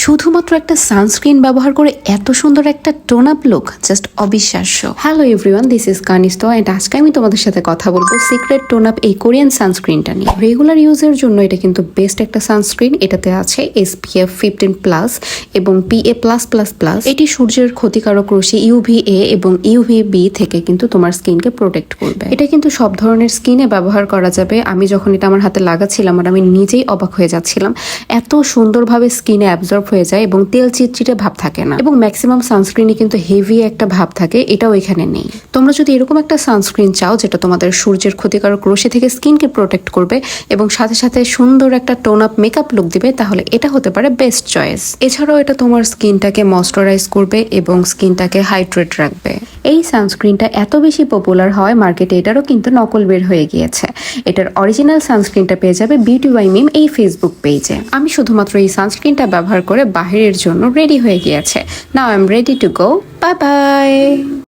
শুধুমাত্র একটা সানস্ক্রিন ব্যবহার করে এত সুন্দর একটা টোন আপ লুক, জাস্ট অবিশ্বাস্য। Hello everyone, this is Kanisto and আজকে আমি তোমাদের সাথে কথা বলবো সিক্রেট টোন আপ এই কোরিয়ান সানস্ক্রিনটা নিয়ে। রেগুলার ইউজের জন্য এটা কিন্তু বেস্ট একটা সানস্ক্রিন। এটাতে আছে SPF 15+ এবং PA+++। এটি সূর্যের ক্ষতিকারক রশ্মি UVA এবং UVB থেকে কিন্তু তোমার স্কিনকে প্রোটেক্ট করবে। এটা কিন্তু সব ধরনের স্কিনে ব্যবহার করা যাবে। আমি যখন এটা আমার হাতে লাগাচ্ছিলাম আর আমি নিজেই অবাক হয়ে যাচ্ছিলাম, এত সুন্দরভাবে স্কিনে অ্যাবজর্ব হয়ে যায় এবং তেল চিটচিটে ভাব থাকে না। এবং ম্যাক্সিমাম সানস্ক্রিনে কিন্তু হেভি একটা ভাব থাকে, এটাও এখানে নেই। তোমরা যদি এরকম একটা সানস্ক্রিন চাও যেটা তোমাদের সূর্যের ক্ষতিকারক রশ্মি থেকে স্কিনকে প্রোটেক্ট করবে এবং সাথে সাথে সুন্দর একটা টোন আপ মেকআপ লুক দিবে, তাহলে এটা হতে পারে বেস্ট চয়েস। এছাড়াও এটা তোমার স্কিনটাকে ময়শ্চারাইজ করবে এবং স্কিনটাকে হাইড্রেট রাখবে। এই সানস্ক্রিনটা এত বেশি পপুলার হয় মার্কেটে এটারও কিন্তু নকল বের হয়ে গিয়েছে। এটার অরিজিনাল সানস্ক্রিনটা পেয়ে যাবে বিউটি বাই মিম এই ফেসবুক পেজে। আমি শুধুমাত্র এই সানস্ক্রিনটা ব্যবহার করে বাহিরের জন্য রেডি হয়ে গিয়েছে। Now I am ready to go. Bye bye.